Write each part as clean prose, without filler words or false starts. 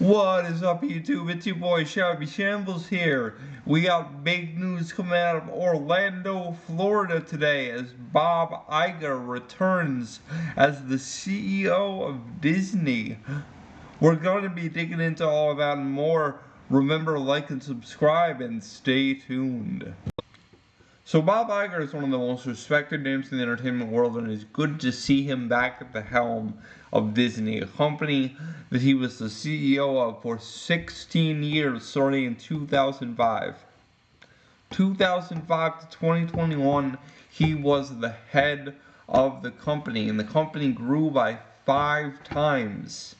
What is up, YouTube? It's your boy Shabby Shambles here. We got big news coming out of Orlando, Florida today as Bob Iger returns as the CEO of Disney. We're going to be digging into all of that and more. Remember, like and subscribe and stay tuned. So Bob Iger is one of the most respected names in the entertainment world, and it's good to see him back at the helm of Disney, a company that he was the CEO of for 16 years, starting in 2005. 2005 to 2021, he was the head of the company, and the company grew by 5 times,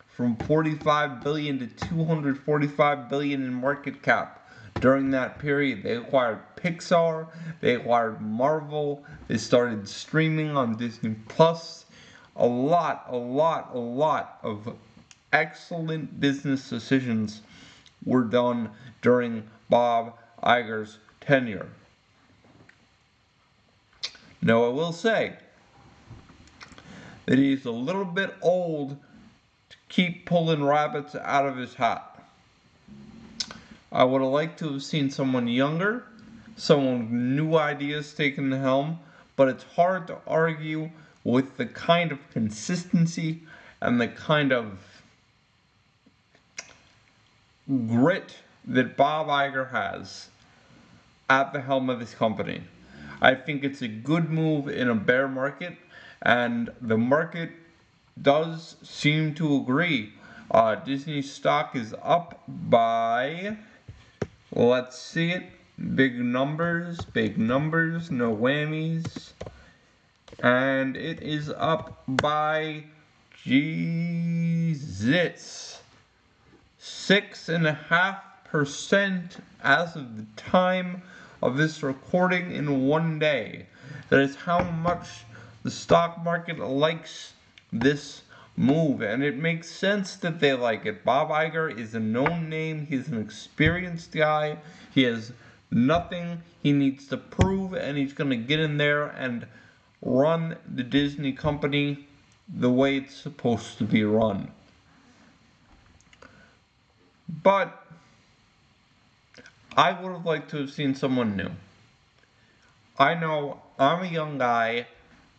from 45 billion to 245 billion in market cap. During that period, they acquired Pixar, they acquired Marvel, they started streaming on Disney Plus. A lot of excellent business decisions were done during Bob Iger's tenure. Now, I will say that he's a little bit old to keep pulling rabbits out of his hat. I would have liked to have seen someone younger, someone with new ideas taking the helm, but it's hard to argue with the kind of consistency and the kind of grit that Bob Iger has at the helm of this company. I think it's a good move in a bear market, and the market does seem to agree. Disney's stock is up by... let's see it. Big numbers, no whammies. And it is up by, Jesus, 6.5% as of the time of this recording in one day. That is how much the stock market likes this move, and it makes sense that they like it. Bob Iger is a known name. He's an experienced guy. He has nothing he needs to prove, and he's going to get in there and run the Disney company the way it's supposed to be run. But I would have liked to have seen someone new. I know I'm a young guy.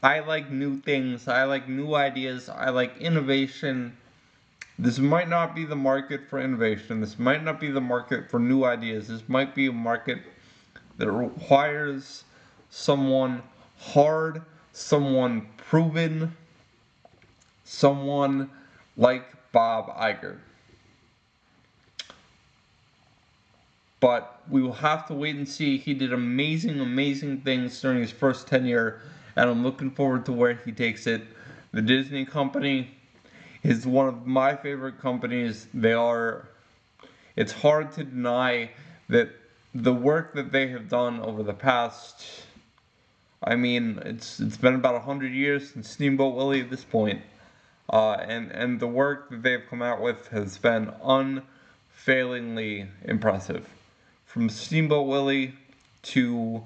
I like new things, I like new ideas, I like innovation. This might not be the market for innovation, this might not be the market for new ideas, this might be a market that requires someone hard, someone proven, someone like Bob Iger. But we will have to wait and see. He did amazing things during his first tenure, and I'm looking forward to where he takes it. The Disney company is one of my favorite companies. It's hard to deny that the work that they have done over the past, it's been about 100 years since Steamboat Willie at this point. And the work that they've come out with has been unfailingly impressive. From Steamboat Willie to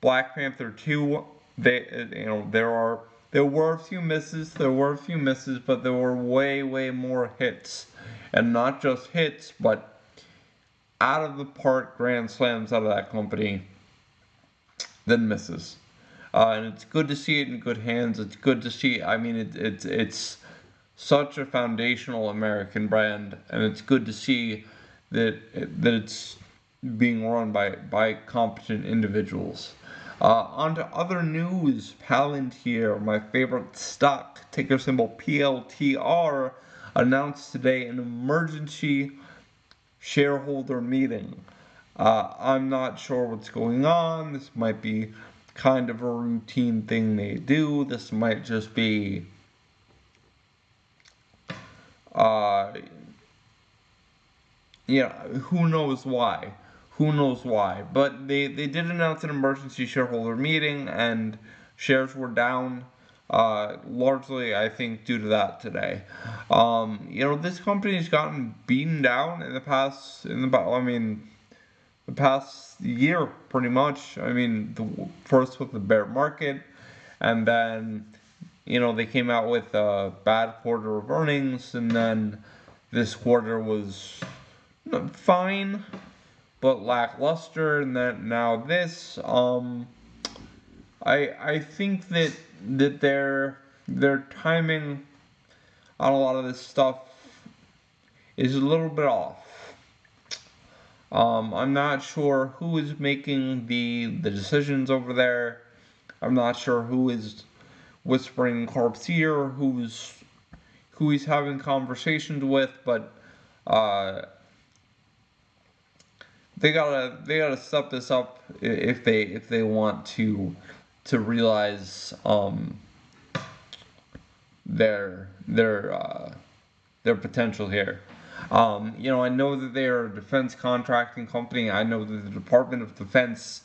Black Panther 2, there were a few misses, but there were way more hits, and not just hits, but out of the park grand slams out of that company than misses. And it's good to see it in good hands. It's good to see. It's such a foundational American brand, and it's good to see that it's being run by competent individuals. On to other news. Palantir, my favorite stock, ticker symbol PLTR, announced today an emergency shareholder meeting. I'm not sure what's going on. This might be kind of a routine thing they do. This might just be who knows why. But they did announce an emergency shareholder meeting, and shares were down, largely, I think, due to that today. This company's gotten beaten down in the past year, pretty much. First with the bear market, and then, they came out with a bad quarter of earnings, and then this quarter was fine, but lackluster, and then now this. I think that their timing on a lot of this stuff is a little bit off. I'm not sure who is making the decisions over there. I'm not sure who is whispering Corp's ear, who he's having conversations with, but uh, they gotta step this up if they want to realize their their uh, their potential here. I know that they are a defense contracting company. I know that the Department of Defense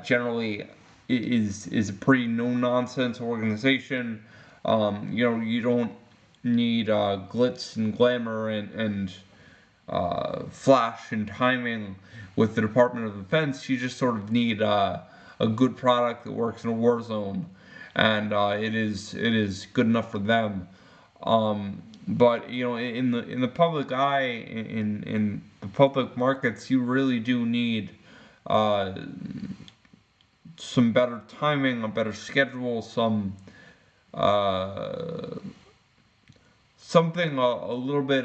generally is a pretty no nonsense organization. You don't need glitz and glamour and flash and timing with the Department of Defense. You just sort of need a good product that works in a war zone, and it is good enough for them. But in the public eye, in the public markets, you really do need uh, some better timing, a better schedule, uh, something a little bit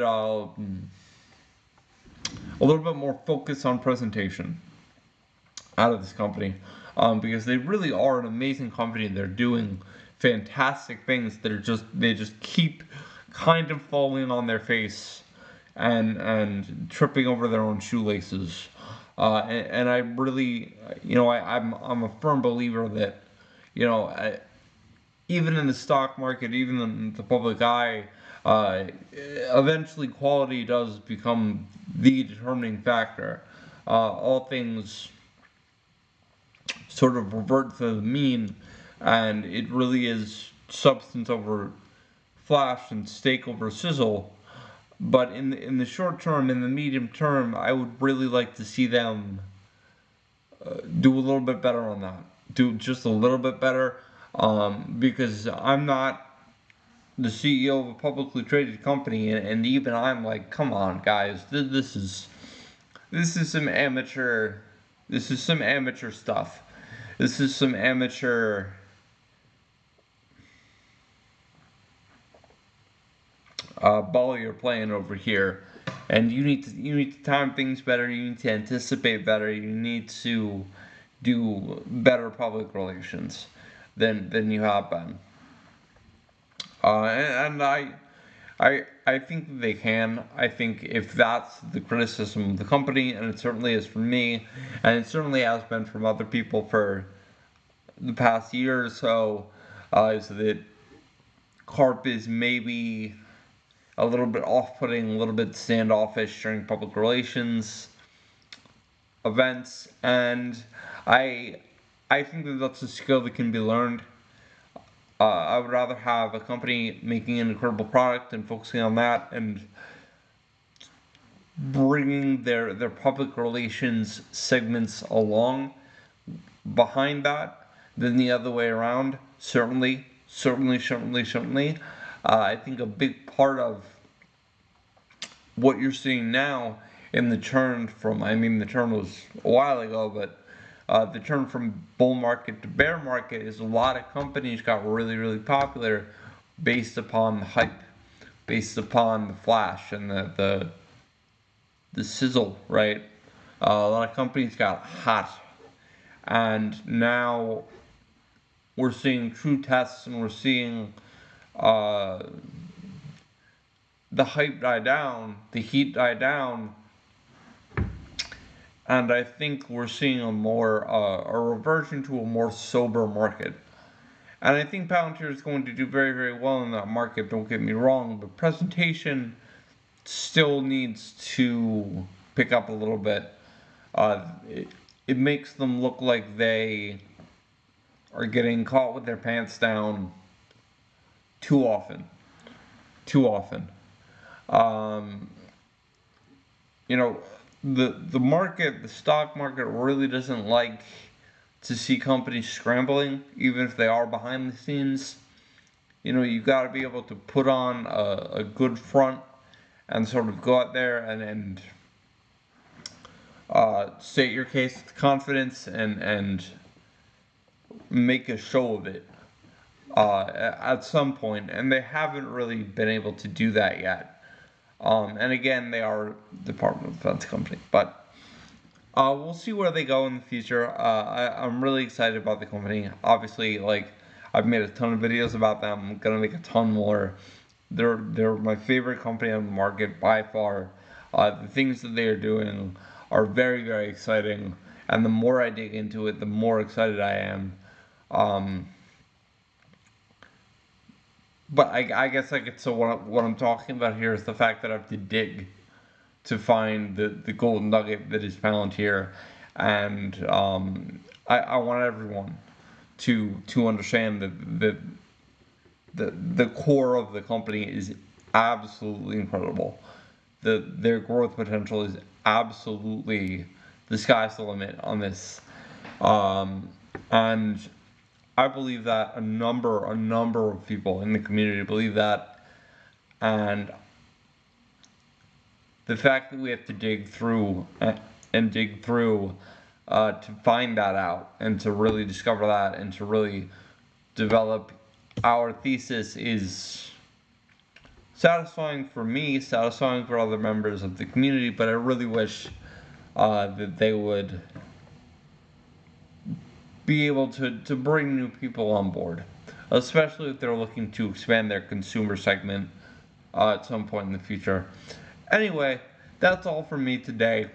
more focus on presentation out of this company, because they really are an amazing company. They're doing fantastic things that they just keep kind of falling on their face and tripping over their own shoelaces. And I really, I'm a firm believer that, you know, I, even in the stock market, even in the public eye, eventually quality does become the determining factor. All things sort of revert to the mean, and it really is substance over flash and steak over sizzle. But in the short term, in the medium term, I would really like to see them do a little bit better on that. Do just a little bit better, because I'm not the CEO of a publicly traded company, and even I'm like, come on, guys, this is some amateur, this is some amateur stuff. This is some amateur ball you're playing over here, and you need to time things better. You need to anticipate better. You need to do better public relations than you have been. And I think that they can. I think if that's the criticism of the company, and it certainly is from me, and it certainly has been from other people for the past year or so, is that Carp is maybe a little bit off-putting, a little bit standoffish during public relations events, and I I think that that's a skill that can be learned. I would rather have a company making an incredible product and focusing on that and bringing their public relations segments along behind that than the other way around. Certainly, certainly, certainly, certainly. I think a big part of what you're seeing now in the turn from, I mean, the turn was a while ago, but the turn from bull market to bear market is a lot of companies got really, really popular based upon the hype, based upon the flash and the sizzle, right? A lot of companies got hot, and now we're seeing true tests, and we're seeing uh, the hype die down, the heat die down, and I think we're seeing a reversion to a more sober market. And I think Palantir is going to do very, very well in that market. Don't get me wrong, but presentation still needs to pick up a little bit. It makes them look like they are getting caught with their pants down too often. Too often. Um, you know, the market, the stock market really doesn't like to see companies scrambling, even if they are behind the scenes. You know, you got to be able to put on a good front and sort of go out there and state your case with confidence and make a show of it at some point, and they haven't really been able to do that yet. And again, they are Department of Defense company, but we'll see where they go in the future. I'm really excited about the company. Obviously, like, I've made a ton of videos about them. I'm gonna make a ton more. They're my favorite company on the market by far. The things that they are doing are very, very exciting, and the more I dig into it, the more excited I am. But I guess so what I'm talking about here is the fact that I have to dig to find the golden nugget that is Palantir, and I want everyone to understand that the core of the company is absolutely incredible. Their growth potential is absolutely, the sky's the limit on this, and I believe that a number of people in the community believe that, and the fact that we have to dig through to find that out and to really discover that and to really develop our thesis is satisfying for me, satisfying for other members of the community, but I really wish that they would be able to bring new people on board, especially if they're looking to expand their consumer segment at some point in the future. Anyway, that's all from me today.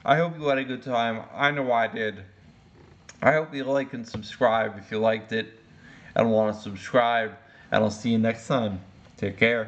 I hope you had a good time. I know I did. I hope you like and subscribe if you liked it and want to subscribe, and I'll see you next time. Take care.